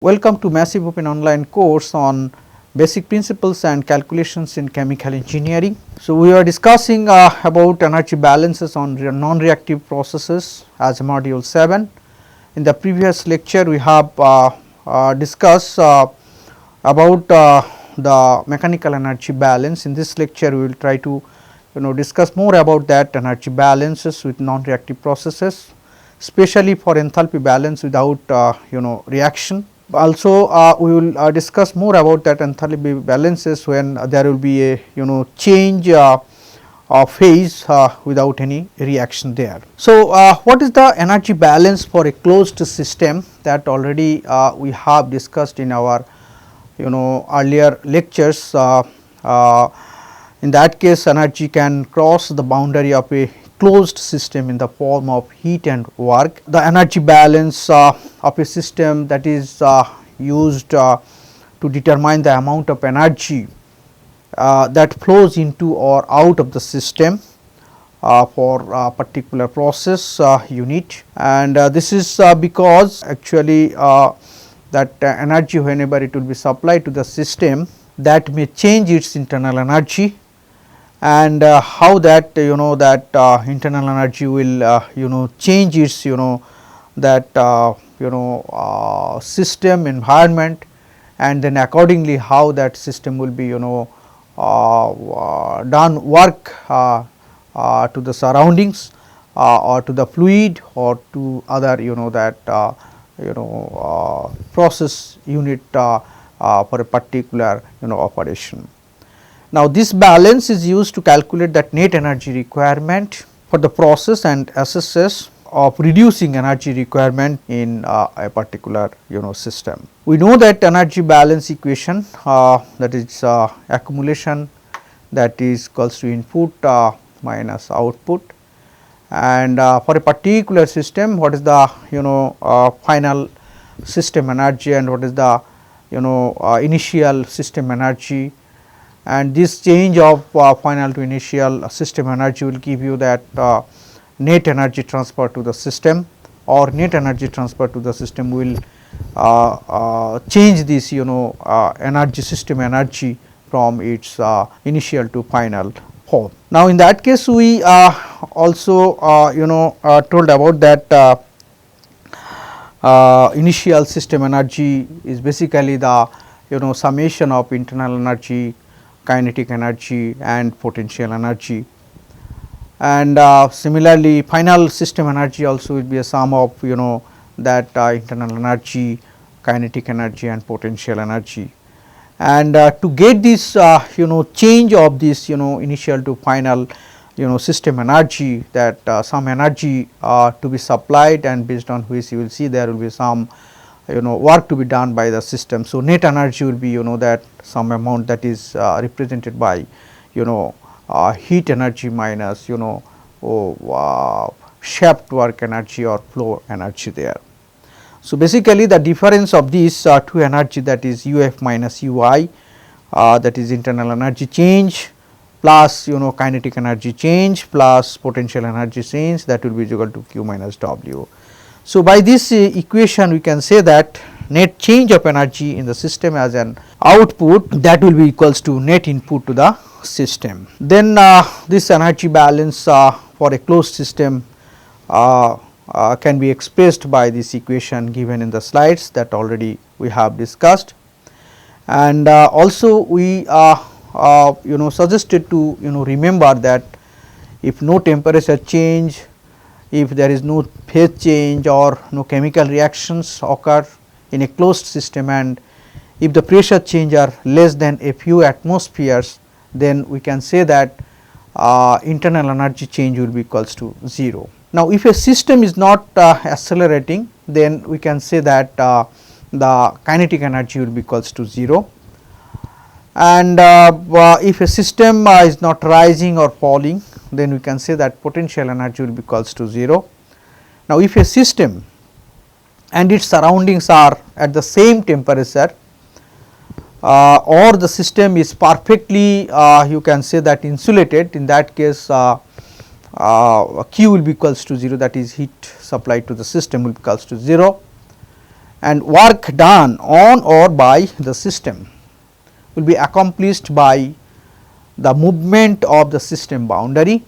Welcome to massive open online course on basic principles and calculations in chemical engineering. So, we are discussing about energy balances on non-reactive processes as module 7. In the previous lecture we have discussed about the mechanical energy balance. In this lecture we will try to discuss more about that energy balances with non-reactive processes, especially for enthalpy balance without reaction. Also we will discuss more about that enthalpy balances when there will be a change of phase without any reaction there. So, what is the energy balance for a closed system? That already we have discussed in our earlier lectures. In that case, energy can cross the boundary of a closed system in the form of heat and work. The energy balance of a system that is used to determine the amount of energy that flows into or out of the system for a particular process unit, and this is because actually that energy, whenever it will be supplied to the system, that may change its internal energy, and how that internal energy will change its system environment, and then accordingly how that system will be done work to the surroundings or to the fluid or to other process unit for a particular operation. Now, this balance is used to calculate that net energy requirement for the process and assesses of reducing energy requirement in a particular system. We know that energy balance equation, that is accumulation, that is equals to input minus output, and for a particular system what is the final system energy and what is the initial system energy, and this change of final to initial system energy will give you that net energy transfer to the system, or net energy transfer to the system will change this energy system energy from its initial to final form. Now, in that case we also told about that initial system energy is basically the summation of internal energy, kinetic energy and potential energy, and similarly final system energy also will be a sum of that internal energy, kinetic energy and potential energy. And to get this change of this initial to final system energy, that some energy to be supplied, and based on which you will see there will be some work to be done by the system. So, net energy will be that some amount that is represented by heat energy minus shaft work energy or flow energy there. So, basically the difference of these two energy, that is UF minus UI, that is internal energy change plus kinetic energy change plus potential energy change, that will be equal to Q minus W. So, by this equation we can say that net change of energy in the system as an output, that will be equals to net input to the system. Then this energy balance for a closed system can be expressed by this equation given in the slides that already we have discussed, and also we suggested to remember that if no temperature change, if there is no phase change or no chemical reactions occur in a closed system, and if the pressure change are less than a few atmospheres, then we can say that internal energy change will be equals to 0. Now, if a system is not accelerating, then we can say that the kinetic energy will be equals to 0, and if a system is not rising or falling, then we can say that potential energy will be equals to 0. Now, if a system and its surroundings are at the same temperature, or the system is perfectly you can say that insulated, in that case Q will be equals to 0, that is heat supplied to the system will be equals to 0, and work done on or by the system will be accomplished by the movement of the system boundary,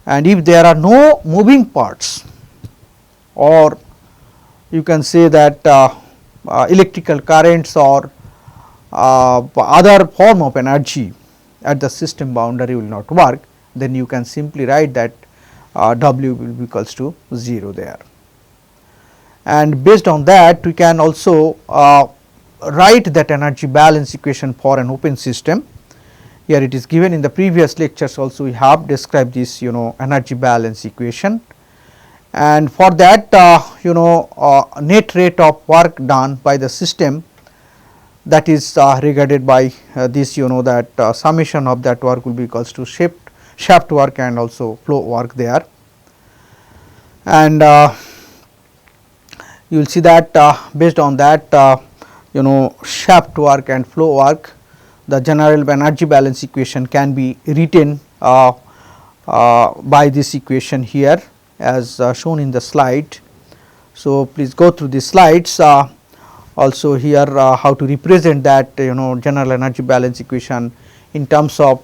and if there are no moving parts, or you can say that electrical currents or other form of energy at the system boundary will not work, then you can simply write that W will be equals to 0 there. And based on that, we can also write that energy balance equation for an open system. Here it is given in the previous lectures also we have described this energy balance equation, and for that net rate of work done by the system, that is regarded by this that summation of that work will be equals to shaft work and also flow work there. And you will see that based on that shaft work and flow work, the general energy balance equation can be written by this equation here as shown in the slide. So, please go through the slides. Also here how to represent that general energy balance equation in terms of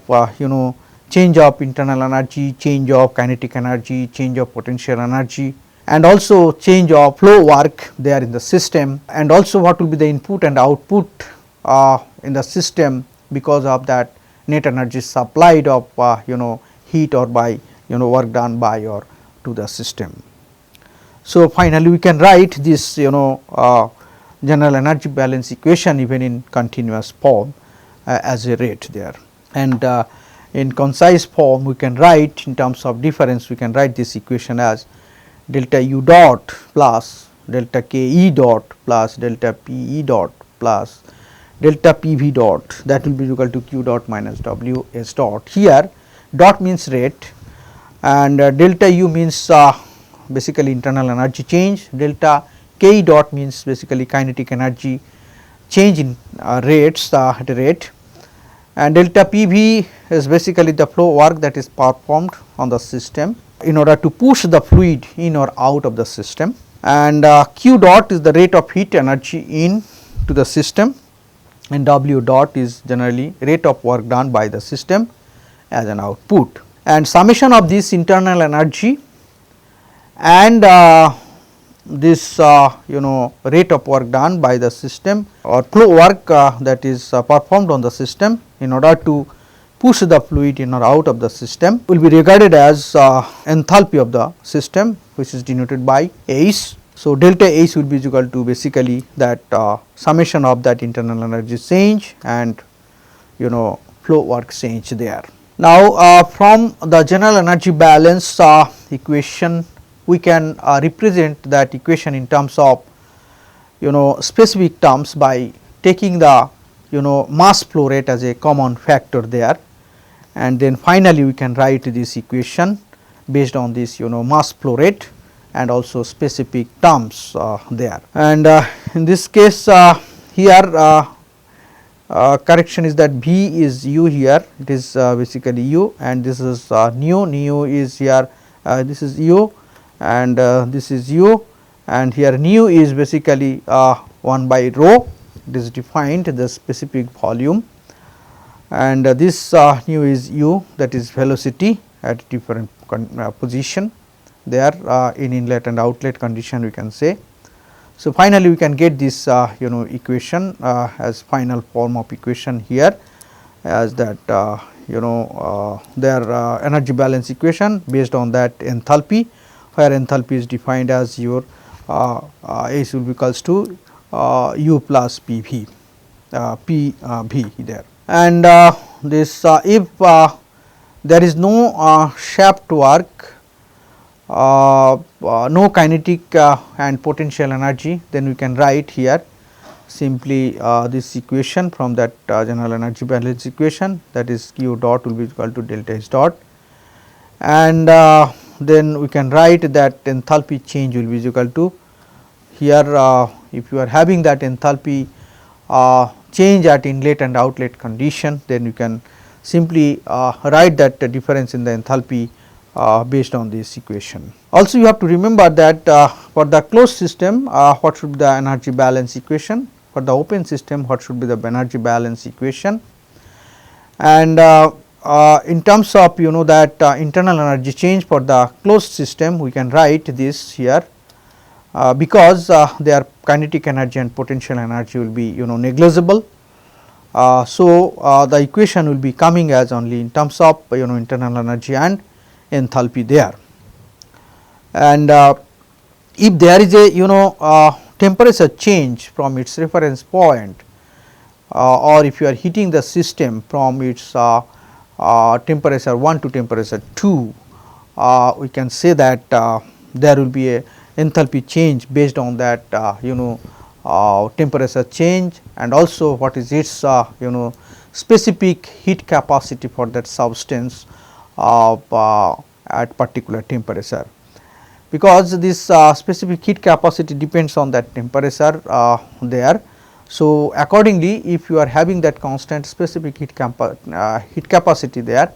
change of internal energy, change of kinetic energy, change of potential energy, and also change of flow work there in the system, and also what will be the input and output in the system because of that net energy supplied of heat or by work done by or to the system. So, finally, we can write this general energy balance equation even in continuous form as a rate there, and in concise form we can write in terms of difference, we can write this equation as delta U dot plus delta K E dot plus delta P E dot plus delta P V dot, that will be equal to Q dot minus W S dot. Here dot means rate, and delta U means basically internal energy change, delta K E dot means basically kinetic energy change in rates at a rate, and delta P V is basically the flow work that is performed on the system in order to push the fluid in or out of the system, and Q dot is the rate of heat energy in to the system, and W dot is generally rate of work done by the system as an output, and summation of this internal energy and this rate of work done by the system or flow work that is performed on the system in order to push the fluid in or out of the system will be regarded as enthalpy of the system, which is denoted by H. So, delta H will be equal to basically that summation of that internal energy change and flow work change there. Now, from the general energy balance equation, we can represent that equation in terms of specific terms by taking the mass flow rate as a common factor there, and then finally we can write this equation based on this mass flow rate and also specific terms there. And in this case here correction is that V is U here, it is basically U, and this is nu is here, this is U, and this is U, and here nu is basically 1 by rho, it is defined the specific volume, and this nu is U, that is velocity at different position there in inlet and outlet condition we can say. So, finally, we can get this equation as final form of equation here as that their energy balance equation based on that enthalpy, where enthalpy is defined as your H will be equals to U plus P V there, and this if there is no shaft work, no kinetic and potential energy, then we can write here simply this equation from that general energy balance equation, that is Q dot will be equal to delta H dot, and then we can write that enthalpy change will be equal to here if you are having that enthalpy change at inlet and outlet condition, then you can simply write that difference in the enthalpy based on this equation. Also you have to remember that for the closed system what should be the energy balance equation, for the open system what should be the energy balance equation, and in terms of that internal energy change for the closed system we can write this here because their kinetic energy and potential energy will be negligible. So the equation will be coming as only in terms of internal energy and enthalpy there. And if there is a temperature change from its reference point or if you are heating the system from its temperature 1 to temperature 2, we can say that there will be a enthalpy change based on that temperature change, and also what is its specific heat capacity for that substance at particular temperature, because this specific heat capacity depends on that temperature there. So accordingly, if you are having that constant specific heat capacity there,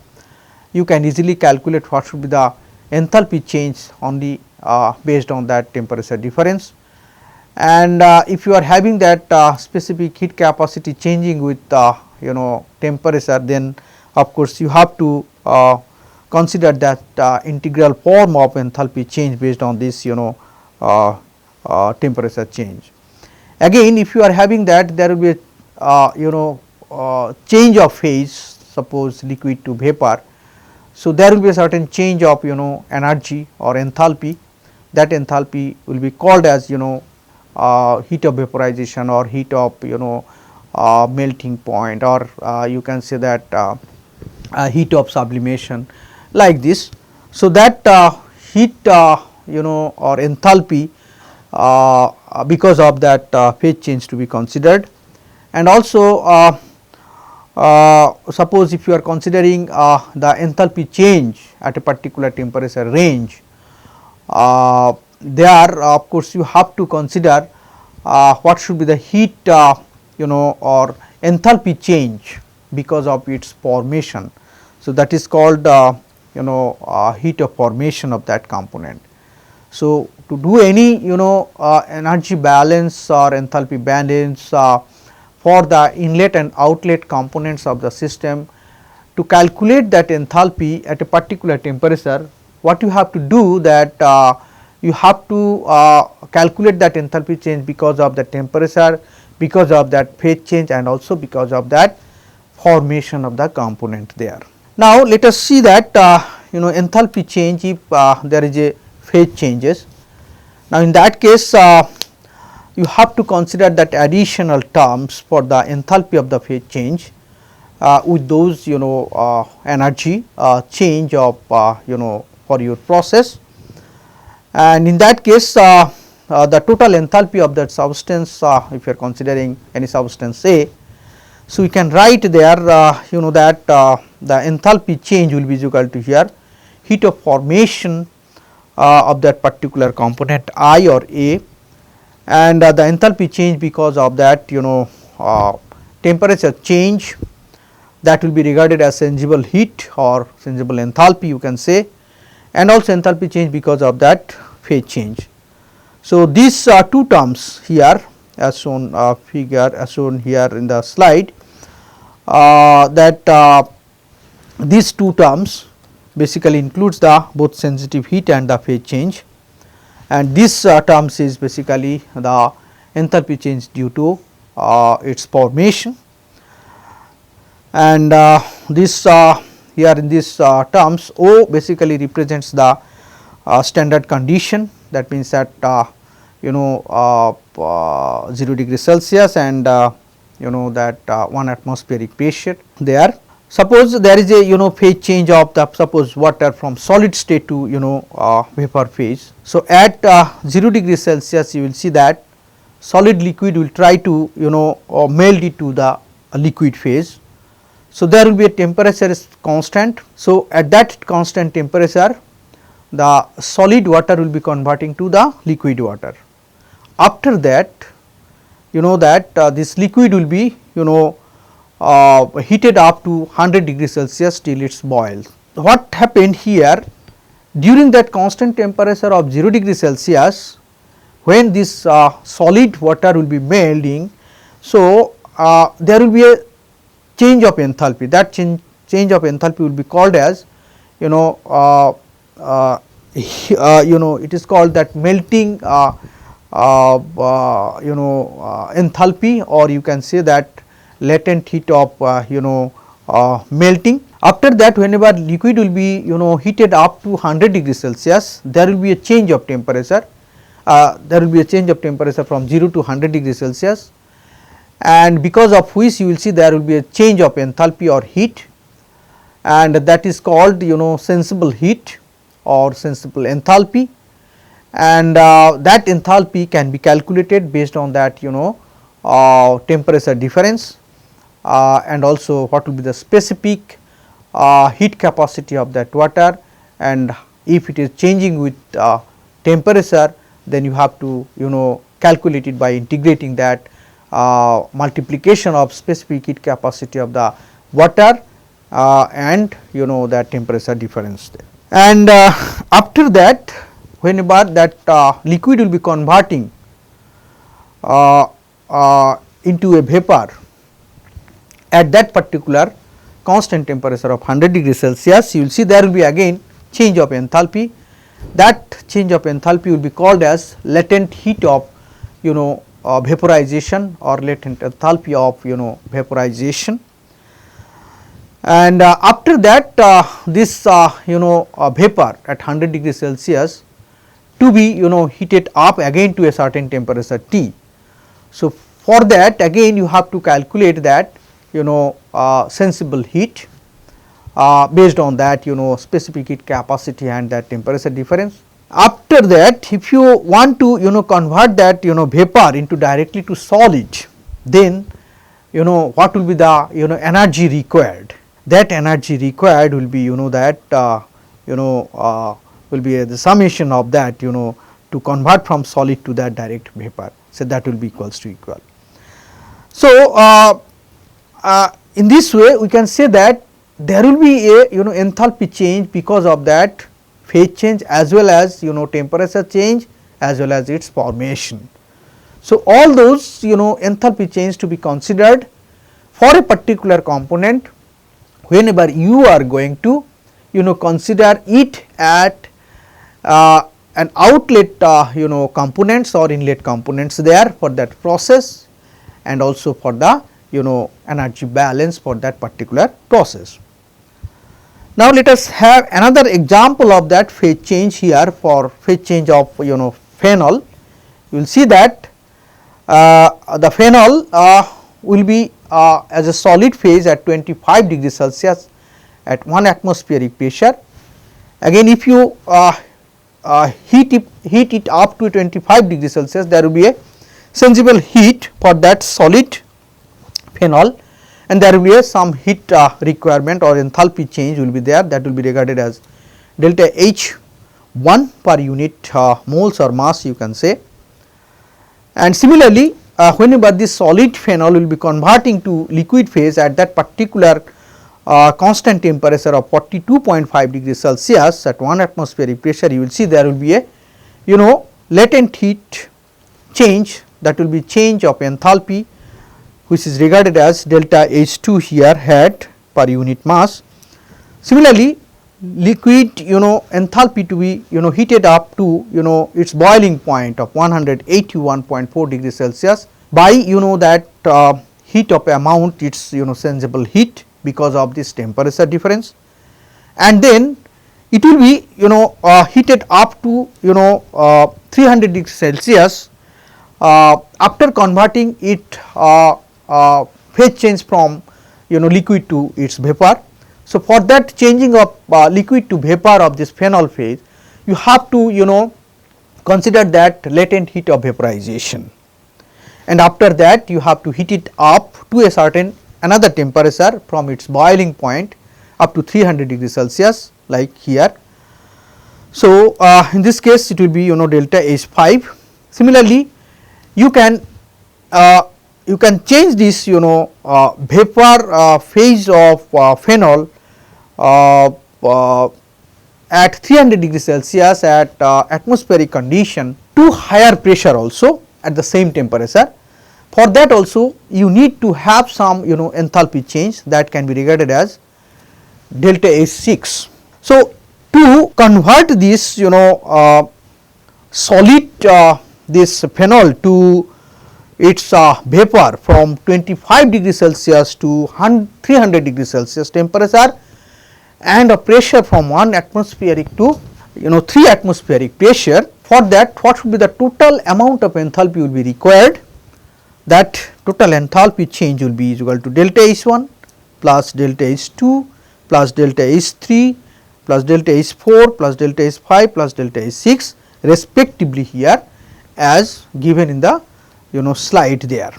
you can easily calculate what should be the enthalpy change only based on that temperature difference. And if you are having that specific heat capacity changing with temperature, then of course you have to consider that integral form of enthalpy change based on this temperature change. Again, if you are having that, there will be a change of phase, suppose liquid to vapor. So there will be a certain change of energy or enthalpy. That enthalpy will be called as heat of vaporization or heat of melting point, or you can say that heat of sublimation, like this. So that heat or enthalpy because of that phase change to be considered. And also suppose if you are considering the enthalpy change at a particular temperature range, there of course you have to consider what should be the heat or enthalpy change because of its formation. So that is called heat of formation of that component. So to do any energy balance or enthalpy balance for the inlet and outlet components of the system, to calculate that enthalpy at a particular temperature, what you have to do that you have to calculate that enthalpy change because of the temperature, because of that phase change, and also because of that formation of the component there. Now let us see that enthalpy change if there is a phase changes. Now in that case you have to consider that additional terms for the enthalpy of the phase change with those energy change of for your process, and in that case the total enthalpy of that substance, if you are considering any substance A, so you can write there that the enthalpy change will be equal to here heat of formation of that particular component I or A, and the enthalpy change because of that temperature change, that will be regarded as sensible heat or sensible enthalpy you can say, and also enthalpy change because of that phase change. So these two terms here as shown figure as shown here in the slide, that these two terms basically includes the both sensitive heat and the phase change, and this terms is basically the enthalpy change due to its formation, and this here in this terms O basically represents the standard condition, that means that 0 degree Celsius and that 1 atmospheric pressure there. Suppose there is a phase change of the suppose water from solid state to vapor phase. So at 0 degree Celsius you will see that solid liquid will try to melt it to the liquid phase. So there will be a temperature is constant. So at that constant temperature the solid water will be converting to the liquid water. After that that this liquid will be heated up to 100 degree Celsius till it boils. What happened here during that constant temperature of 0 degree Celsius, when this solid water will be melting, so there will be a change of enthalpy. That change of enthalpy will be called as it is called that melting enthalpy, or you can say that latent heat of melting. After that, whenever liquid will be heated up to 100 degree Celsius, there will be a change of temperature. There will be a change of temperature from 0 to 100 degree Celsius, and because of which you will see there will be a change of enthalpy or heat, and that is called sensible heat or sensible enthalpy, and that enthalpy can be calculated based on that temperature difference, and also what will be the specific heat capacity of that water, and if it is changing with temperature, then you have to calculate it by integrating that multiplication of specific heat capacity of the water and that temperature difference there. And after that, whenever that liquid will be converting into a vapor at that particular constant temperature of 100 degree Celsius, you will see there will be again change of enthalpy. That change of enthalpy will be called as latent heat of vaporization or latent enthalpy of vaporization. And after that this vapor at 100 degree Celsius to be heated up again to a certain temperature T. So, for that again you have to calculate that sensible heat based on that specific heat capacity and that temperature difference. After that, if you want to convert that vapor into directly to solid, then what will be the energy required. That energy required will be that will be the summation of that to convert from solid to that direct vapor. So, that will be equals to equal. So, in this way we can say that there will be a enthalpy change because of that phase change as well as temperature change as well as its formation. So, all those enthalpy change to be considered for a particular component whenever you are going to consider it at an outlet components or inlet components there for that process, and also for the energy balance for that particular process. Now, let us have another example of that phase change here. For phase change of phenol, you will see that the phenol will be as a solid phase at 25 degrees Celsius at 1 atmospheric pressure. Again, if you heat it up to 25 degrees Celsius, there will be a sensible heat for that solid phenol, and there will be some heat requirement or enthalpy change will be there, that will be regarded as delta H1 per unit moles or mass, you can say. And similarly, whenever this solid phenol will be converting to liquid phase at that particular constant temperature of 42.5 degrees Celsius at 1 atmospheric pressure, you will see there will be a latent heat change, that will be change of enthalpy, which is regarded as delta H2 here hat per unit mass. Similarly, liquid enthalpy to be heated up to its boiling point of 181.4 degrees Celsius by that heat of amount its sensible heat because of this temperature difference, and then it will be heated up to 300 degrees Celsius after converting it phase change from liquid to its vapor. So, for that changing of liquid to vapor of this phenol phase, you have to consider that latent heat of vaporization, and after that you have to heat it up to a certain another temperature from its boiling point up to 300 degrees Celsius like here. So, in this case it will be delta H5. Similarly, you can change this vapor phase of phenol at 300 degrees Celsius at atmospheric condition to higher pressure also at the same temperature. For that also you need to have some enthalpy change that can be regarded as delta H6. So, to convert this solid this phenol to its vapor from 25 degrees Celsius to 300 degrees Celsius temperature and a pressure from 1 atmospheric to 3 atmospheric pressure. For that, what should be the total amount of enthalpy will be required? That total enthalpy change will be equal to delta H1 plus delta H2 plus delta H3 plus delta H4 plus delta H5 plus delta H6 respectively here as given in the slide there.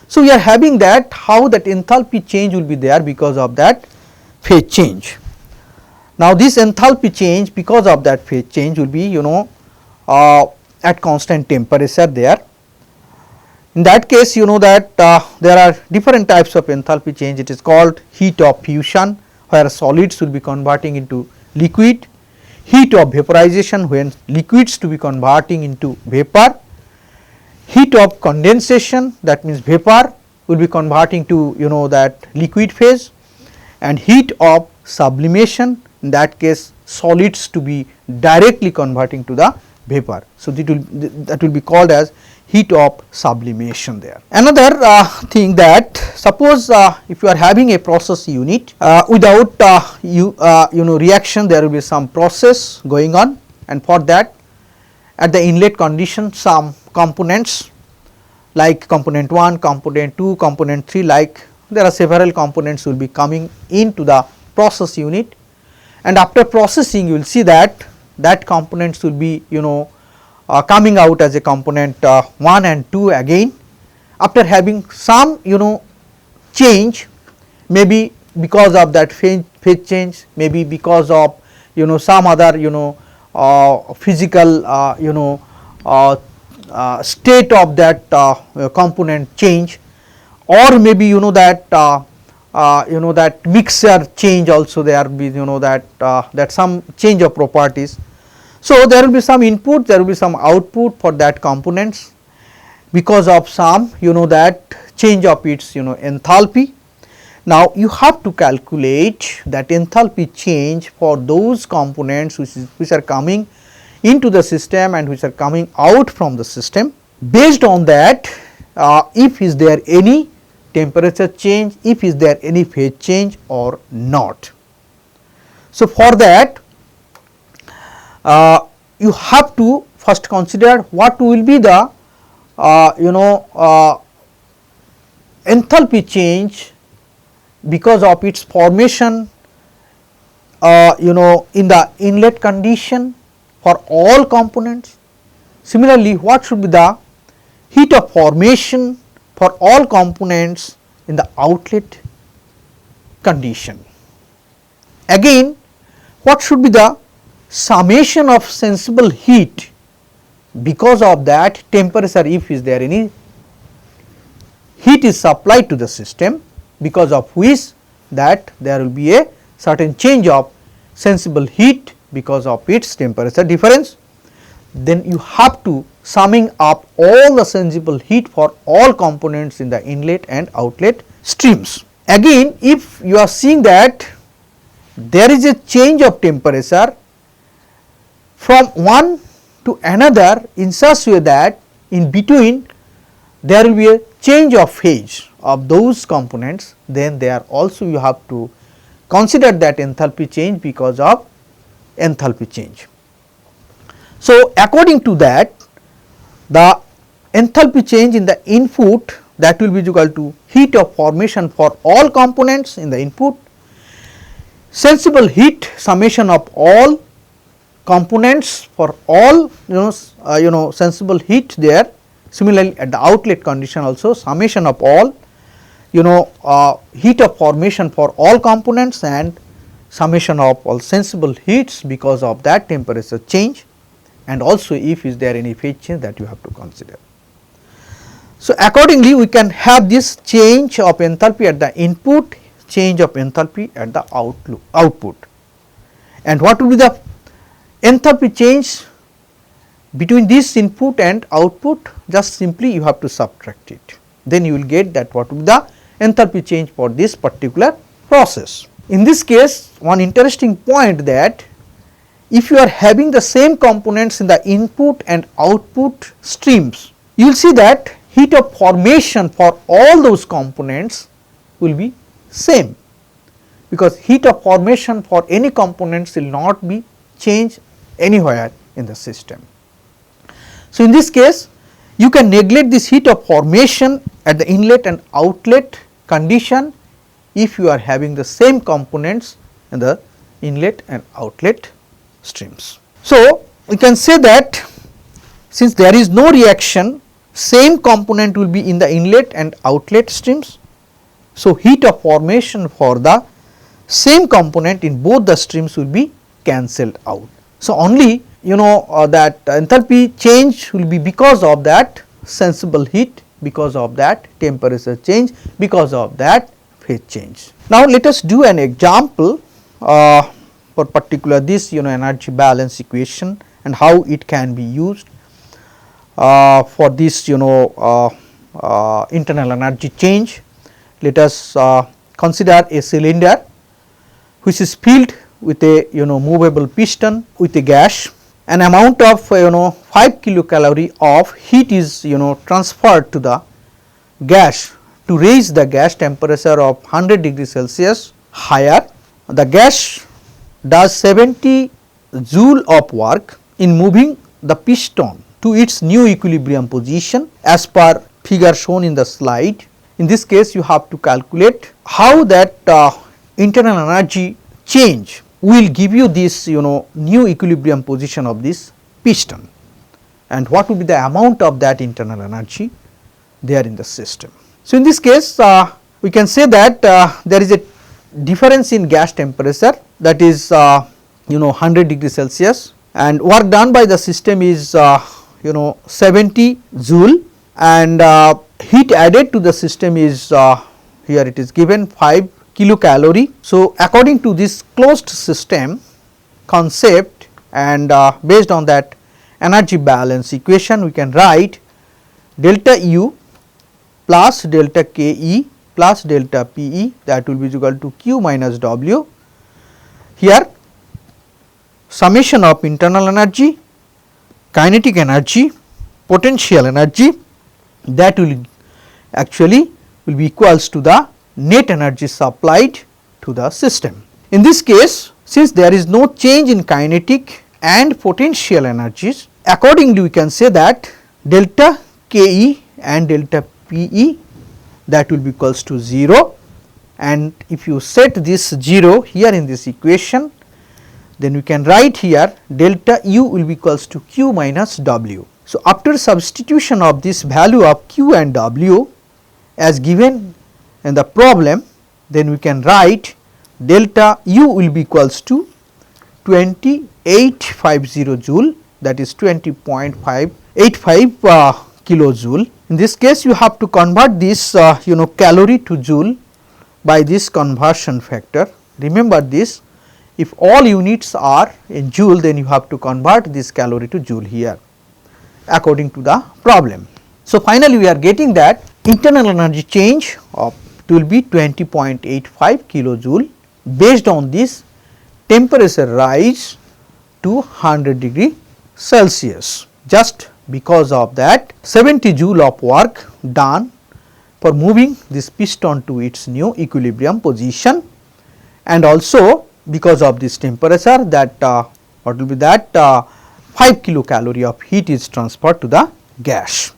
So, we are having that how that enthalpy change will be there because of that phase change. Now, this enthalpy change because of that phase change will be at constant temperature there. In that case that there are different types of enthalpy change. It is called heat of fusion where solids will be converting into liquid, heat of vaporization when liquids to be converting into vapor, heat of condensation that means vapor will be converting to that liquid phase, and heat of sublimation in that case solids to be directly converting to the vapor. So, that will be called as heat of sublimation there. Another thing that suppose if you are having a process unit without reaction, there will be some process going on, and for that at the inlet condition some components like component 1, component 2, component 3 like there are several components will be coming into the process unit, and after processing you will see that components will be coming out as a component 1 and 2 again after having some change, maybe because of that phase change, maybe because of some other physical state of that component change, or maybe that mixture change also there will be that some change of properties. So, there will be some input, there will be some output for that components because of some that change of its enthalpy. Now, you have to calculate that enthalpy change for those components which are coming into the system and which are coming out from the system. Based on that, if is there any temperature change, if is there any phase change or not. So, for that you have to first consider what will be the enthalpy change because of its formation in the inlet condition for all components. Similarly, what should be the heat of formation for all components in the outlet condition. Again, what should be the summation of sensible heat because of that temperature, if is there any heat is supplied to the system because of which that there will be a certain change of sensible heat because of its temperature difference. Then you have to summing up all the sensible heat for all components in the inlet and outlet streams. Again, if you are seeing that there is a change of temperature from one to another in such way that in between there will be a change of phase of those components, then there also you have to consider that enthalpy change because of enthalpy change. So, according to that, the enthalpy change in the input that will be equal to heat of formation for all components in the input, sensible heat summation of all components for all sensible heat there. Similarly, at the outlet condition also summation of all heat of formation for all components and summation of all sensible heats because of that temperature change, and also if is there any phase change that you have to consider. So, accordingly we can have this change of enthalpy at the input, change of enthalpy at the output, and what will be the enthalpy change between this input and output, just simply you have to subtract it, then you will get that what will be the enthalpy change for this particular process. In this case, one interesting point that if you are having the same components in the input and output streams, you will see that heat of formation for all those components will be same, because heat of formation for any components will not be changed anywhere in the system. So, in this case you can neglect this heat of formation at the inlet and outlet condition if you are having the same components in the inlet and outlet streams. So, we can say that since there is no reaction, same component will be in the inlet and outlet streams. So, heat of formation for the same component in both the streams will be cancelled out. So, only that enthalpy change will be because of that sensible heat, because of that temperature change, because of that phase change. Now, let us do an example for particular this energy balance equation and how it can be used for this internal energy change. Let us consider a cylinder which is filled with a movable piston with a gas. An amount of 5 kilocalorie of heat is transferred to the gas to raise the gas temperature of 100 degrees Celsius higher. The gas does 70 joule of work in moving the piston to its new equilibrium position as per figure shown in the slide. In this case, you have to calculate how that internal energy change will give you this new equilibrium position of this piston, and what will be the amount of that internal energy there in the system. So, in this case we can say that there is a difference in gas temperature, that is 100 degrees Celsius, and work done by the system is 70 joule, and heat added to the system is here it is given 5 kilocalorie. So, according to this closed system concept and based on that energy balance equation, we can write delta U plus delta Ke plus delta Pe, that will be equal to Q minus W. Here summation of internal energy, kinetic energy, potential energy, that will actually will be equals to the net energy supplied to the system. In this case, since there is no change in kinetic and potential energies, accordingly we can say that delta Ke and delta Pe, that will be equals to 0, and if you set this 0 here in this equation, then we can write here delta U will be equals to Q minus W. So, after substitution of this value of Q and W as given in the problem, then we can write delta U will be equals to 2850 joule, that is 20.585 kilojoule. In this case, you have to convert this calorie to joule by this conversion factor. Remember this, if all units are in joule, then you have to convert this calorie to joule here according to the problem. So, finally, we are getting that internal energy change of will be 20.85 kilojoule based on this temperature rise to 100 degree Celsius, just because of that 70 joule of work done for moving this piston to its new equilibrium position, and also because of this temperature that what will be that 5 kilocalorie of heat is transferred to the gas.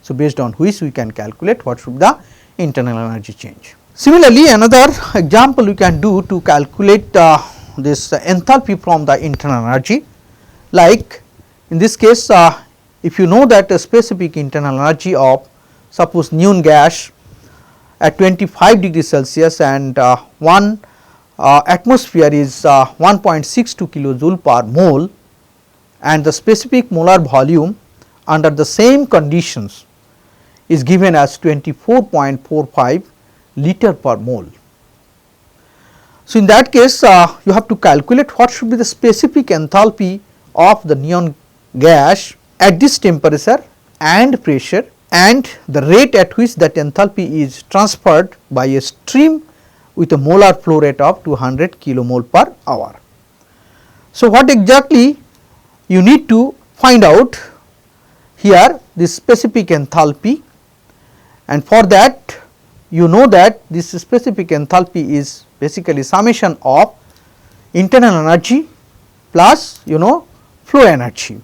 So, based on which we can calculate what should be the internal energy change. Similarly, another example we can do to calculate this enthalpy from the internal energy, like in this case if you know that a specific internal energy of suppose neon gas at 25 degrees Celsius and one atmosphere is 1.62 kilojoule per mole, and the specific molar volume under the same conditions is given as 24.45 liter per mole. So, in that case you have to calculate what should be the specific enthalpy of the neon gas at this temperature and pressure, and the rate at which that enthalpy is transferred by a stream with a molar flow rate of 200 kilomole per hour. So, what exactly you need to find out here, this specific enthalpy, and for that you know that this specific enthalpy is basically summation of internal energy plus flow energy.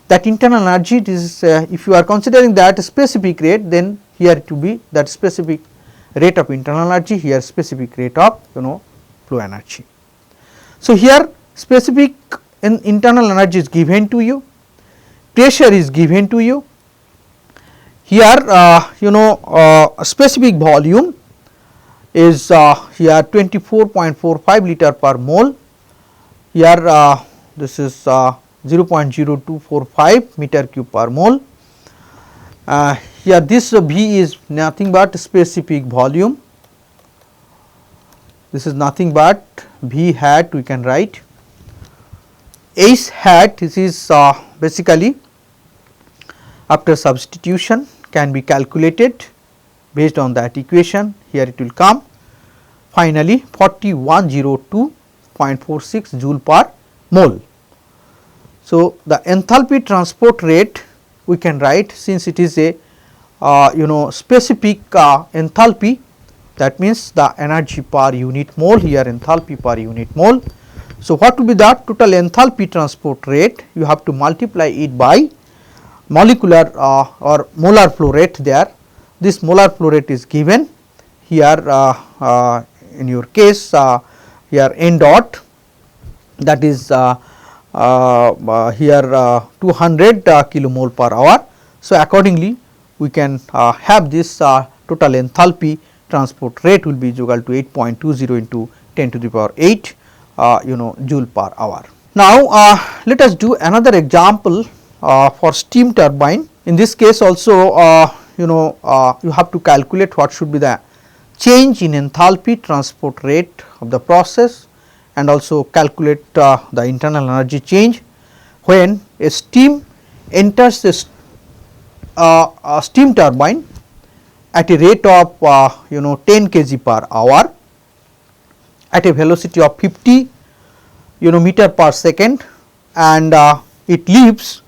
That internal energy, it is if you are considering that specific rate, then here it will be that specific rate of internal energy, here specific rate of flow energy. So, here specific internal energy is given to you, pressure is given to you, here specific volume is here 24.45 liter per mole, here this is 0.0245 meter cube per mole. Here this V is nothing but specific volume, this is nothing but V hat we can write. H hat, this is basically after substitution can be calculated based on that equation, here it will come finally 4102.46 joule per mole. So, the enthalpy transport rate we can write, since it is a specific enthalpy, that means the energy per unit mole, here enthalpy per unit mole. So, what will be the total enthalpy transport rate? You have to multiply it by molecular or molar flow rate there. This molar flow rate is given here in your case here n dot, that is here 200 kilomole per hour. So, accordingly we can have this total enthalpy transport rate will be equal to 8.20 into 10 to the power 8 joule per hour. Now, let us do another example for steam turbine. In this case also you have to calculate what should be the change in enthalpy transport rate of the process, and also calculate the internal energy change when a steam enters the steam turbine at a rate of 10 kg per hour at a velocity of 50 meter per second, and it leaves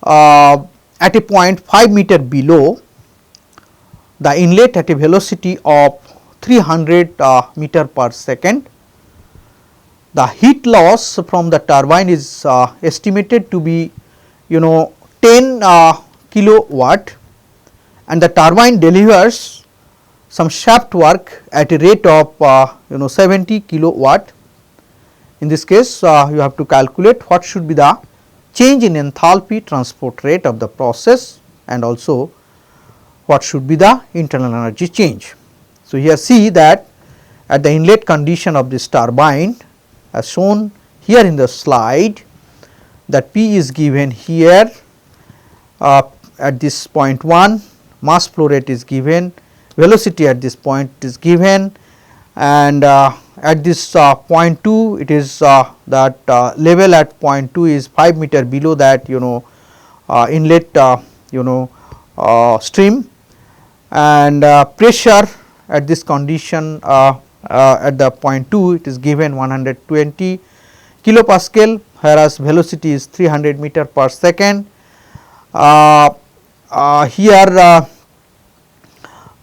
at a point 5 meter below the inlet at a velocity of 300 meter per second. The heat loss from the turbine is estimated to be 10 kilowatt, and the turbine delivers some shaft work at a rate of 70 kilowatt. In this case you have to calculate what should be the change in enthalpy transport rate of the process, and also what should be the internal energy change. So, here see that at the inlet condition of this turbine as shown here in the slide, that P is given here at this point 1, mass flow rate is given, velocity at this point is given, and at this point 2 it is that level at point 2 is 5 meter below that inlet stream, and pressure at this condition at the point 2 it is given 120 kilopascal, whereas velocity is 300 meter per second. Here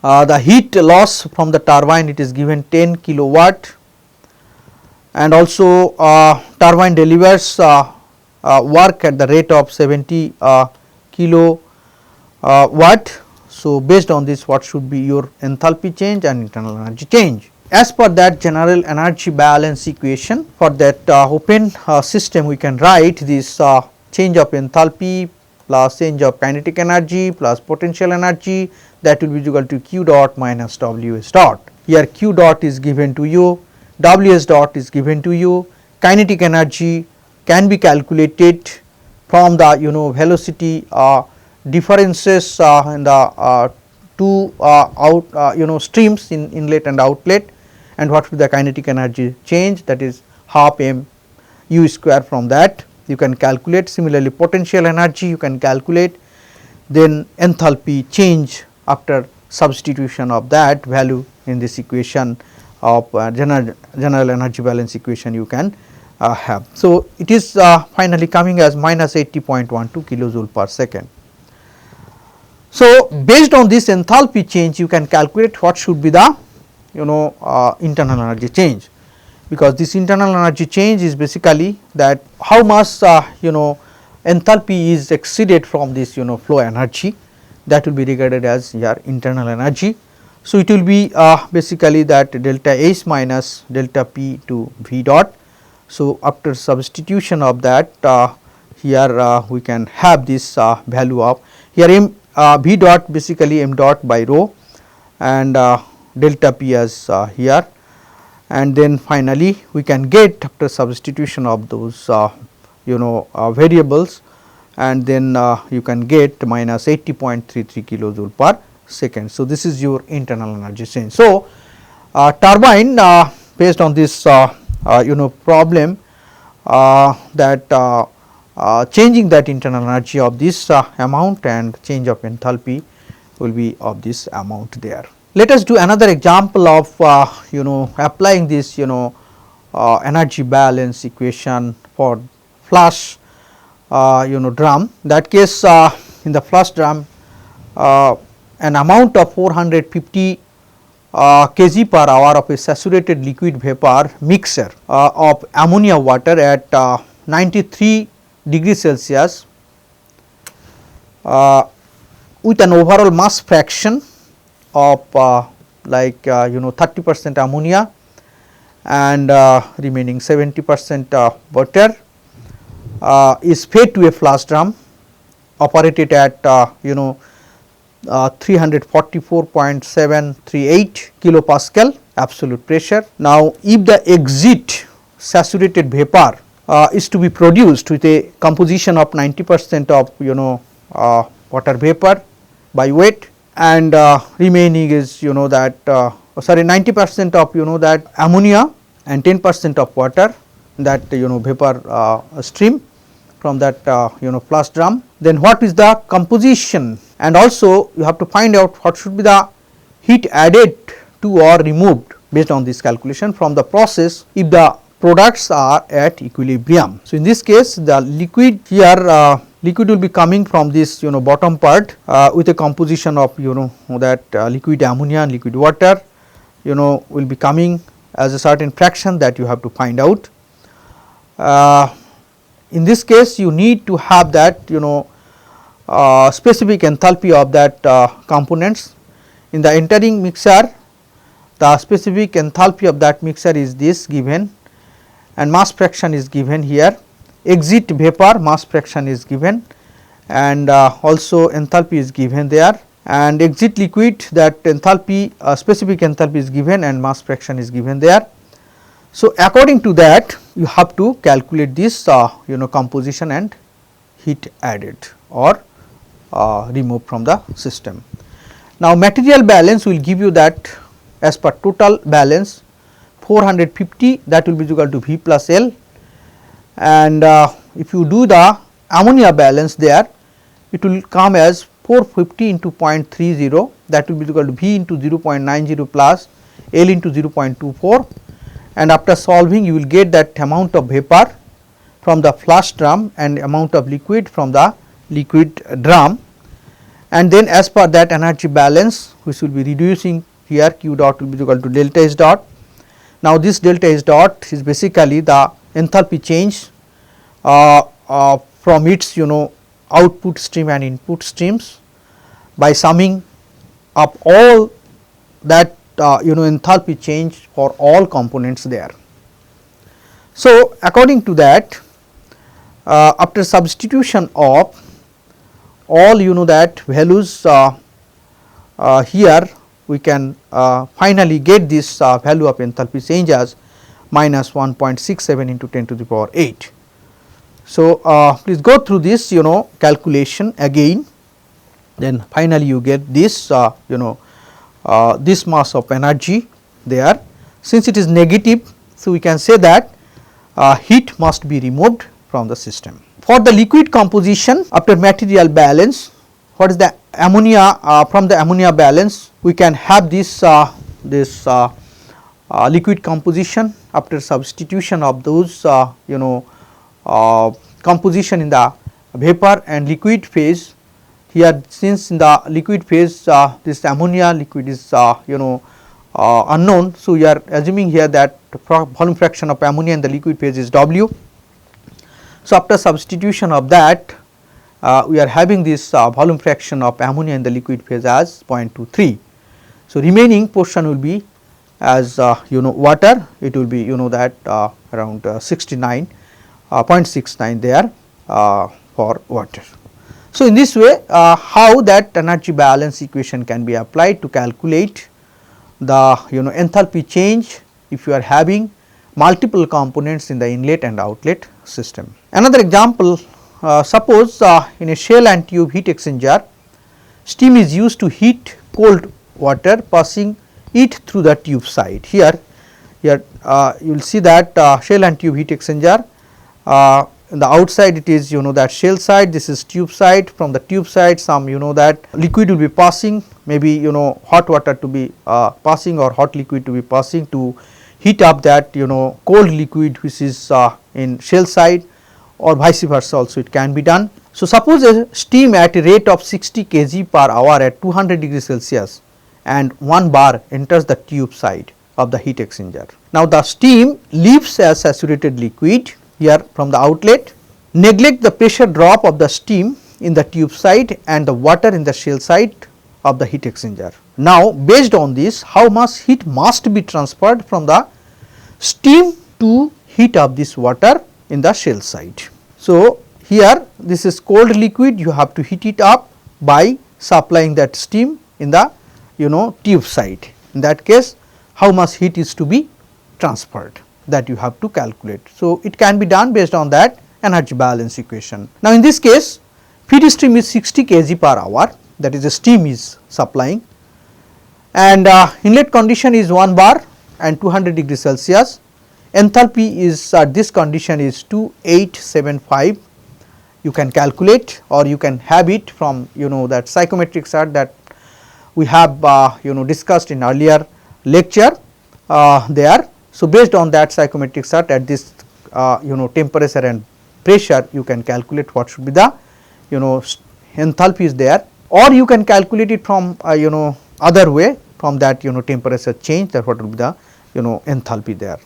the heat loss from the turbine, it is given 10 kilowatt, and also turbine delivers work at the rate of 70 kilowatt. So, based on this, what should be your enthalpy change and internal energy change? As per that general energy balance equation, for that open system we can write this change of enthalpy plus change of kinetic energy plus potential energy, that will be equal to Q dot minus Ws dot. Here Q dot is given to you, Ws dot is given to you. Kinetic energy can be calculated from the velocity differences in the two streams in inlet and outlet, and what will be the kinetic energy change, that is half m u square from that you can calculate. Similarly, potential energy you can calculate, then enthalpy change after substitution of that value in this equation of general energy balance equation you can have. So, it is finally coming as minus 80.12 kilojoule per second. So, based on this enthalpy change you can calculate what should be the internal energy change, because this internal energy change is basically that how much enthalpy is exceeded from this flow energy, that will be regarded as your internal energy. So, it will be basically that delta H minus delta P to V dot. So, after substitution of that here we can have this value of here m V dot basically m dot by rho and delta P as here, and then finally we can get after substitution of those variables, and then you can get minus 80.33 kilojoule per second. So, this is your internal energy change. So, turbine based on this problem that changing that internal energy of this amount and change of enthalpy will be of this amount there. Let us do another example of applying this energy balance equation for flash drum. That case in the flash drum an amount of 450 kg per hour of a saturated liquid vapor mixture of ammonia water at 93 degree Celsius with an overall mass fraction of 30% ammonia and remaining 70% water is fed to a flash drum operated at 344.738 kilopascal absolute pressure. Now, if the exit saturated vapor is to be produced with a composition of 90% of water vapor by weight, and remaining is that 90% of that ammonia and 10% of water, that vapor stream from that flash drum, then what is the composition, and also you have to find out what should be the heat added to or removed based on this calculation from the process if the products are at equilibrium. So, in this case the liquid here liquid will be coming from this bottom part with a composition of that liquid ammonia and liquid water will be coming as a certain fraction that you have to find out. In this case you need to have that specific enthalpy of that components. In the entering mixture the specific enthalpy of that mixture is this given, and mass fraction is given here, exit vapor mass fraction is given, and also enthalpy is given there, and exit liquid that enthalpy specific enthalpy is given and mass fraction is given there. So, according to that you have to calculate this composition and heat added or removed from the system. Now, material balance will give you that as per total balance 450, that will be equal to V plus L, and if you do the ammonia balance there, it will come as 450 into 0.30, that will be equal to V into 0.90 plus L into 0.24, and after solving you will get that amount of vapor from the flash drum and amount of liquid from the liquid drum, and then as per that energy balance which will be reducing here, Q dot will be equal to delta H dot. Now, this delta H dot is basically the enthalpy change from its output stream and input streams by summing up all that enthalpy change for all components there. So, according to that after substitution of all that values here, we can finally get this value of enthalpy change as minus 1.67 into 10 to the power 8. So, please go through this calculation again, then finally you get this this mass of energy there. Since it is negative, so we can say that heat must be removed from the system. For the liquid composition after material balance, what is the ammonia, from the ammonia balance we can have this liquid composition after substitution of those composition in the vapor and liquid phase. Here, since in the liquid phase this ammonia liquid is unknown, so we are assuming here that volume fraction of ammonia in the liquid phase is W. So, after substitution of that we are having this volume fraction of ammonia in the liquid phase as 0.23. So, remaining portion will be as water, it will be that around 69.69 there for water. So, in this way how that energy balance equation can be applied to calculate the enthalpy change if you are having multiple components in the inlet and outlet system. Another example, suppose in a shell and tube heat exchanger, steam is used to heat cold water passing it through the tube side. Here you will see that shell and tube heat exchanger, in the outside it is that shell side, this is tube side. From the tube side some that liquid will be passing, maybe hot water to be passing or hot liquid to be passing to heat up that cold liquid which is in shell side, or vice versa also it can be done. So, suppose a steam at a rate of 60 kg per hour at 200 degrees Celsius and 1 bar enters the tube side of the heat exchanger. Now, the steam leaves as saturated liquid here from the outlet. Neglect the pressure drop of the steam in the tube side and the water in the shell side of the heat exchanger. Now, based on this, how much heat must be transferred from the steam to heat up this water in the shell side. So, here this is cold liquid, you have to heat it up by supplying that steam in the tube side. In that case, how much heat is to be transferred, that you have to calculate. So, it can be done based on that energy balance equation. Now, in this case feed stream is 60 kg per hour, that is the steam is supplying, and inlet condition is 1 bar and 200 degrees Celsius. Enthalpy is at this condition is 2875. You can calculate, or you can have it from that psychometric chart that we have discussed in earlier lecture there. So, based on that psychometric chart at this temperature and pressure, you can calculate what should be the enthalpy is there, or you can calculate it from other way, from that temperature change, that what will be the enthalpy there.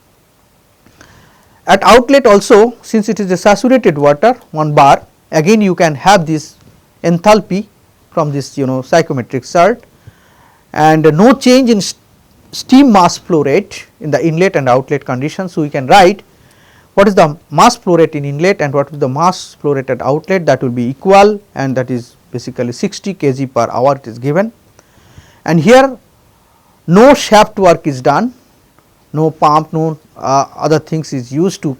At outlet also, since it is a saturated water 1 bar, again you can have this enthalpy from this psychometric chart, and no change in steam mass flow rate in the inlet and outlet conditions. So, we can write what is the mass flow rate in inlet and what is the mass flow rate at outlet, that will be equal, and that is basically 60 kg per hour it is given. And here no shaft work is done, no pump, no other things is used to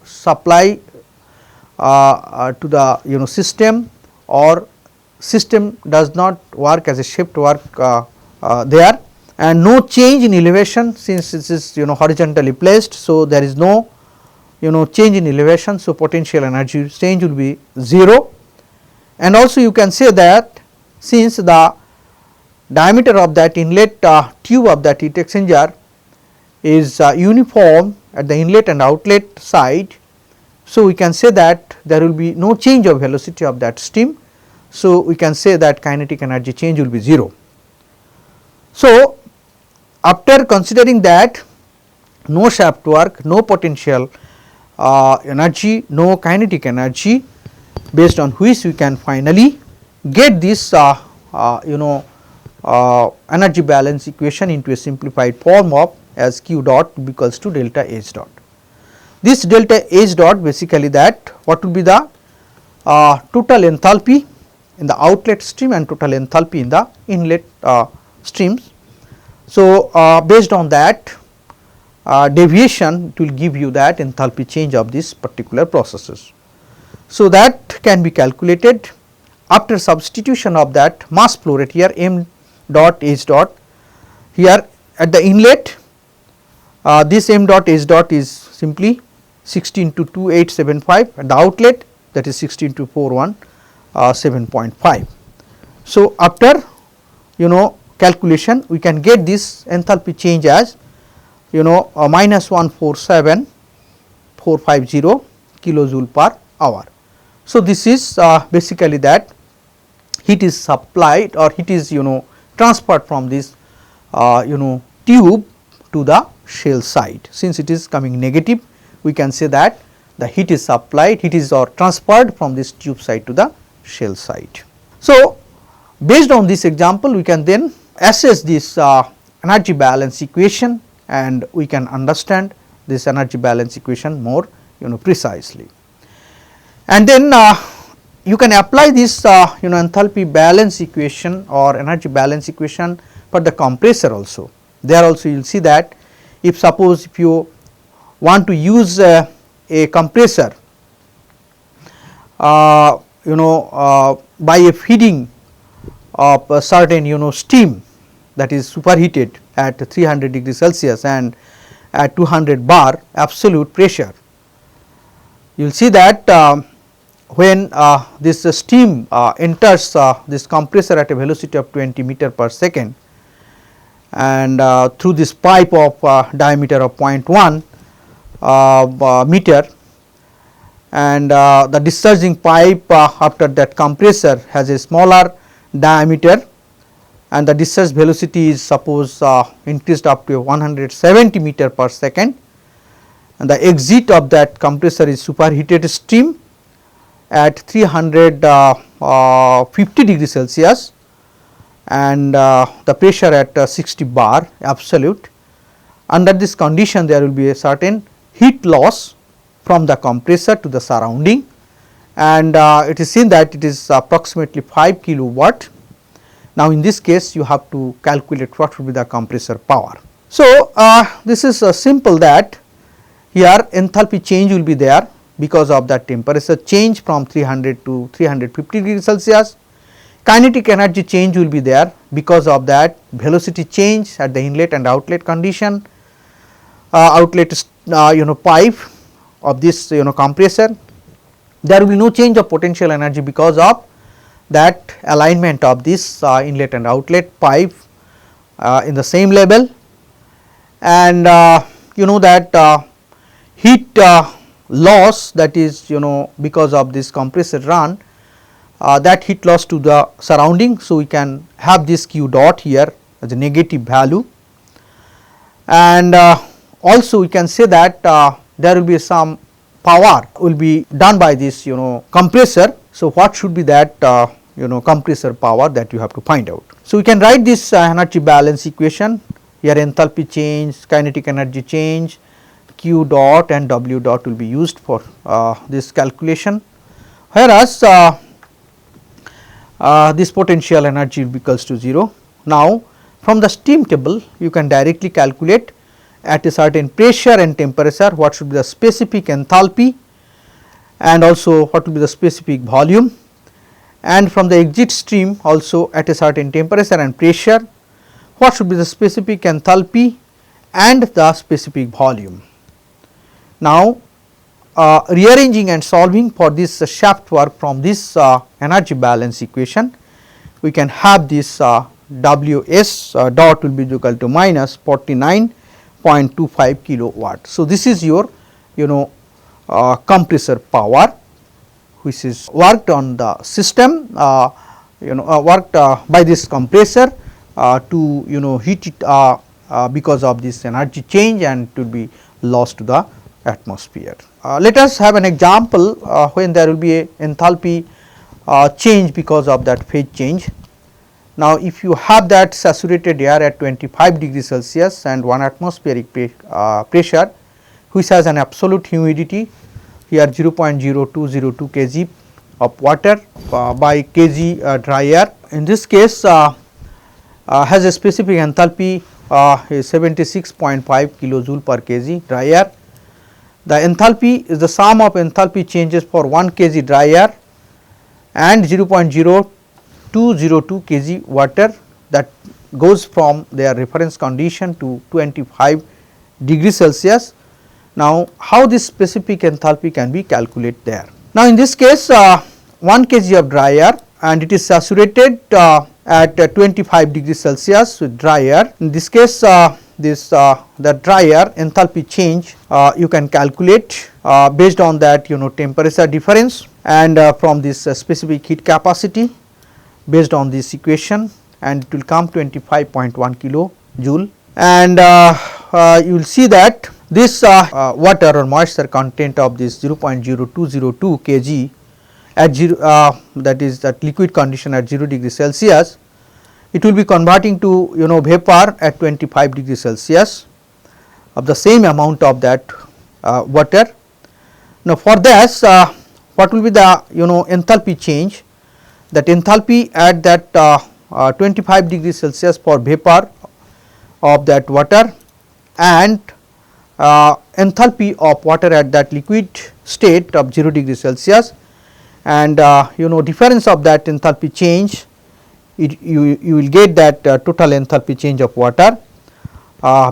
supply to the system, or system does not work as a shaft work there, and no change in elevation since this is horizontally placed. So, there is no change in elevation. So, potential energy change will be 0, and also you can say that since the diameter of that inlet tube of that heat exchanger is uniform at the inlet and outlet side. So, we can say that there will be no change of velocity of that steam. So, we can say that kinetic energy change will be 0. So, after considering that no shaft work, no potential energy, no kinetic energy, based on which we can finally get this energy balance equation into a simplified form of as Q dot equals to delta H dot. This delta H dot basically that what will be the total enthalpy in the outlet stream and total enthalpy in the inlet streams. So, based on that deviation, it will give you that enthalpy change of this particular processes. So, that can be calculated after substitution of that mass flow rate here m dot H dot. Here at the inlet this m dot H dot is simply 16 to 2875, at the outlet that is 16 to 417.5. So, after calculation we can get this enthalpy change as minus 147,450 kilojoule per hour. So, this is basically that heat is supplied or heat is transferred from this tube to the shell side. Since it is coming negative, we can say that the heat is supplied, heat is or transferred from this tube side to the shell side. So, based on this example we can then assess this energy balance equation, and we can understand this energy balance equation more precisely. And then you can apply this enthalpy balance equation or energy balance equation for the compressor also. There also you will see that if suppose if you want to use a compressor by a feeding of a certain steam that is superheated at 300 degrees Celsius and at 200 bar absolute pressure, you will see that when this steam enters this compressor at a velocity of 20 meter per second and through this pipe of diameter of 0.1 meter, and the discharging pipe after that compressor has a smaller diameter and the discharge velocity is suppose increased up to 170 meter per second, and the exit of that compressor is superheated steam at 350 degrees Celsius and the pressure at 60 bar absolute. Under this condition there will be a certain heat loss from the compressor to the surrounding, and it is seen that it is approximately 5 kilowatt. Now, in this case you have to calculate what will be the compressor power. So, this is simple that here enthalpy change will be there because of that temperature change from 300 to 350 degrees Celsius. Kinetic energy change will be there because of that velocity change at the inlet and outlet condition, outlet pipe of this compressor. There will be no change of potential energy because of that alignment of this inlet and outlet pipe in the same level, and that heat loss, that is because of this compressor run, that heat loss to the surrounding. So, we can have this Q dot here as a negative value, and also we can say that there will be some power will be done by this compressor. So, what should be that compressor power that you have to find out. So, we can write this energy balance equation here, enthalpy change, kinetic energy change, Q dot and W dot will be used for this calculation, whereas this potential energy will be equals to 0. Now, from the steam table you can directly calculate at a certain pressure and temperature what should be the specific enthalpy and also what will be the specific volume, and from the exit stream also at a certain temperature and pressure what should be the specific enthalpy and the specific volume. Now, rearranging and solving for this shaft work from this energy balance equation, we can have this Ws dot will be equal to minus 49.25 kilowatt. So, this is your compressor power which is worked on the system worked by this compressor to heat it because of this energy change and to be lost to the atmosphere. Let us have an example when there will be a enthalpy change because of that phase change. Now, if you have that saturated air at 25 degrees Celsius and 1 atmospheric pressure which has an absolute humidity here 0.0202 kg of water by kg dry air. In this case has a specific enthalpy is 76.5 kilojoule per kg dry air. The enthalpy is the sum of enthalpy changes for 1 kg dry air and 0.0202 kg water that goes from their reference condition to 25 degrees Celsius. Now, how this specific enthalpy can be calculated there? Now, in this case 1 kg of dry air and it is saturated at 25 degrees Celsius with dry air. In this case the dry air enthalpy change you can calculate based on that temperature difference and from this specific heat capacity based on this equation, and it will come 25.1 kilojoule. And you will see that this water or moisture content of this 0.0202 kg at 0 that is that liquid condition at 0 degree Celsius, it will be converting to vapor at 25 degree Celsius of the same amount of that water. Now, for this what will be the enthalpy change? That enthalpy at that 25 degree Celsius for vapor of that water and enthalpy of water at that liquid state of 0 degree Celsius, and difference of that enthalpy change, you will get that total enthalpy change of water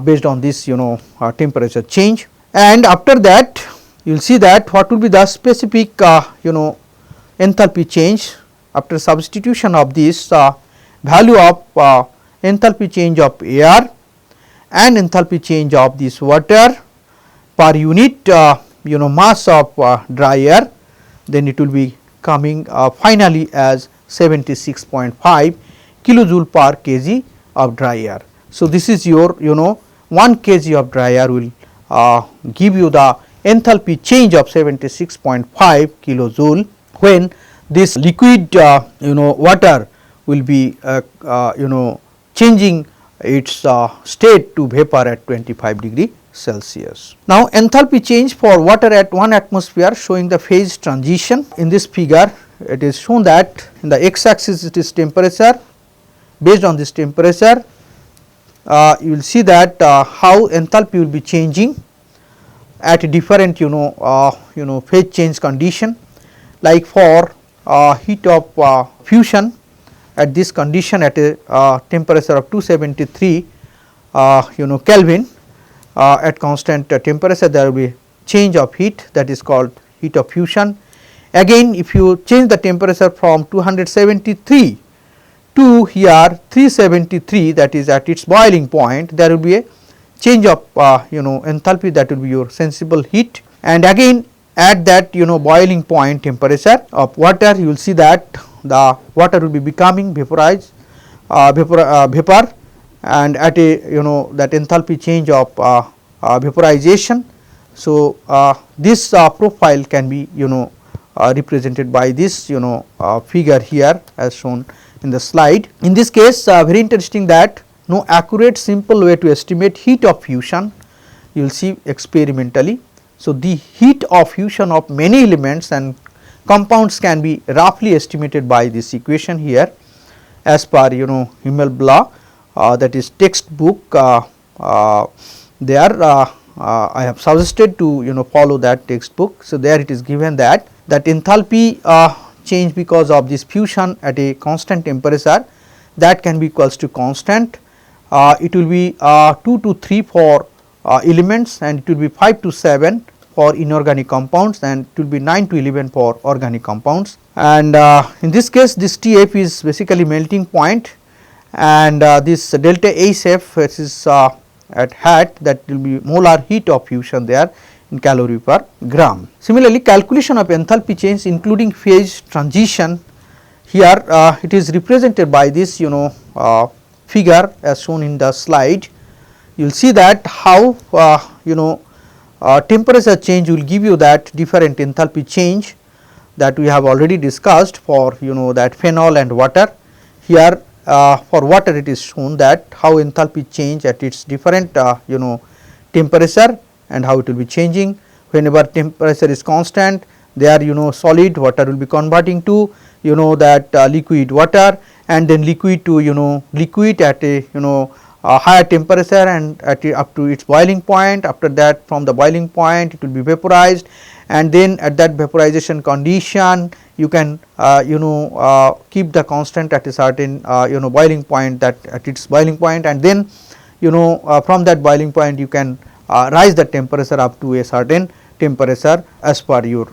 based on this temperature change. And after that you will see that what will be the specific enthalpy change after substitution of this value of enthalpy change of air and enthalpy change of this water per unit mass of dry air, then it will be coming finally as 76.5 kilojoule per kg of dry air. So, this is your 1 kg of dry air will give you the enthalpy change of 76.5 kilojoule when this liquid water will be changing its state to vapor at 25 degree Celsius. Now, enthalpy change for water at 1 atmosphere showing the phase transition. In this figure it is shown that in the x axis it is temperature. Based on this temperature you will see that how enthalpy will be changing at a different phase change condition, like for heat of fusion at this condition at a temperature of 273 Kelvin at constant temperature there will be change of heat, that is called heat of fusion. Again, if you change the temperature from 273 to here 373, that is at its boiling point, there will be a change of enthalpy, that will be your sensible heat. And again at that boiling point temperature of water, you will see that the water will be becoming vaporized vapor, and at a that enthalpy change of vaporization. So, this profile can be represented by this figure here as shown in the slide. In this case very interesting that no accurate simple way to estimate heat of fusion you will see experimentally. So, the heat of fusion of many elements and compounds can be roughly estimated by this equation here as per Himmel law, that is textbook there. I have suggested to follow that textbook. So, there it is given that enthalpy change because of this fusion at a constant temperature, that can be equals to constant. It will be 2 to 3 for elements, and it will be 5 to 7 for inorganic compounds, and it will be 9 to 11 for organic compounds. And in this case this Tf is basically melting point, and this delta HF which is at hat, that will be molar heat of fusion there in calorie per gram. Similarly, calculation of enthalpy change including phase transition, here it is represented by this figure as shown in the slide. You will see that how temperature change will give you that different enthalpy change that we have already discussed for that phenol and water. Here for water it is shown that how enthalpy change at its different temperature and how it will be changing. Whenever temperature is constant, there solid water will be converting to that liquid water, and then liquid to liquid at a higher temperature and at up to its boiling point. After that, from the boiling point it will be vaporized, and then at that vaporization condition you can keep the constant at a certain boiling point, that at its boiling point, and then from that boiling point you can rise the temperature up to a certain temperature as per your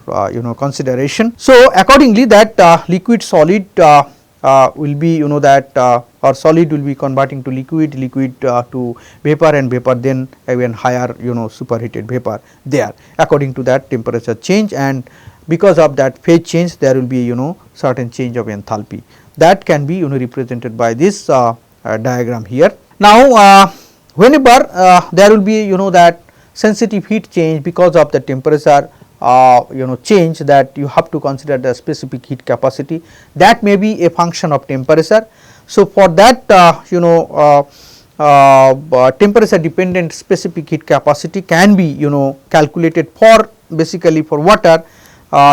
consideration. So, accordingly that liquid solid will be that or solid will be converting to liquid, liquid to vapor, and vapor then even higher superheated vapor there according to that temperature change, and because of that phase change there will be certain change of enthalpy that can be represented by this diagram here. Now, whenever there will be that sensitive heat change because of the temperature change, that you have to consider the specific heat capacity, that may be a function of temperature. So, for that temperature dependent specific heat capacity can be calculated for basically for water,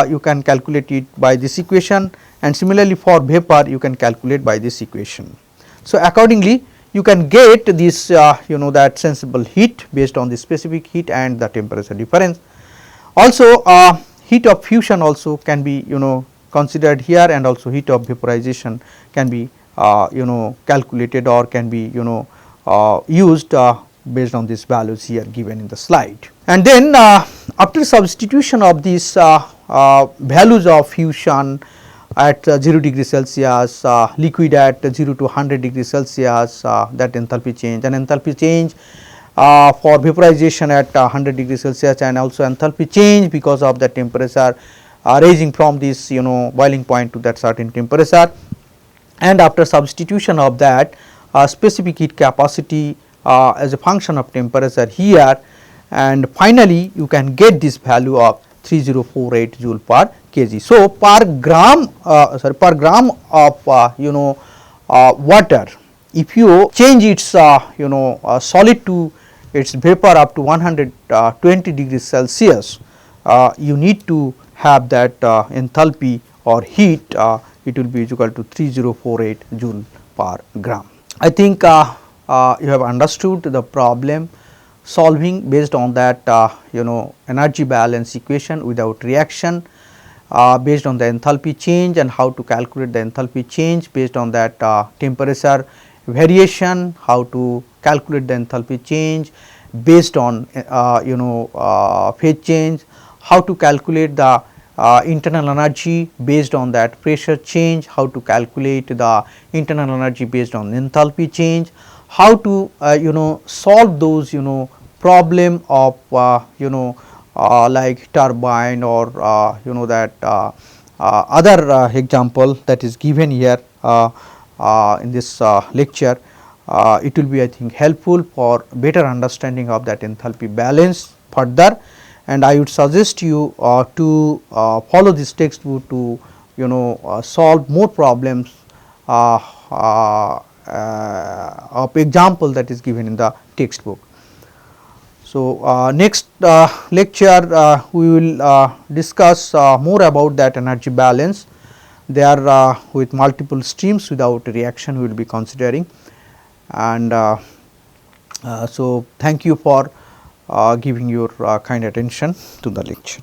you can calculate it by this equation, and similarly for vapor you can calculate by this equation. So, accordingly you can get this that sensible heat based on the specific heat and the temperature difference. Also heat of fusion also can be considered here, and also heat of vaporization can be calculated or can be used based on these values here given in the slide. And then after substitution of these values of fusion at 0 degree Celsius, liquid at 0 to 100 degree Celsius, that enthalpy change, and enthalpy change for vaporization at 100 degree Celsius, and also enthalpy change because of the temperature raising from this boiling point to that certain temperature, and after substitution of that specific heat capacity as a function of temperature here, and finally you can get this value of 3048 joule per kg. So, per gram of water, if you change its solid to its vapor up to 120 degrees Celsius, you need to have that enthalpy or heat, it will be equal to 3048 joule per gram. I think you have understood the problem solving based on that energy balance equation without reaction, based on the enthalpy change and how to calculate the enthalpy change based on that temperature variation, how to calculate the enthalpy change based on phase change, how to calculate the internal energy based on that pressure change, how to calculate the internal energy based on enthalpy change, how to solve those problem of like turbine or that other example that is given here in this lecture. It will be I think helpful for better understanding of that enthalpy balance further, and I would suggest you to follow this textbook to solve more problems of example that is given in the textbook. So, next lecture we will discuss more about that energy balance. They are with multiple streams without reaction we will be considering, and so thank you for giving your kind attention to the lecture.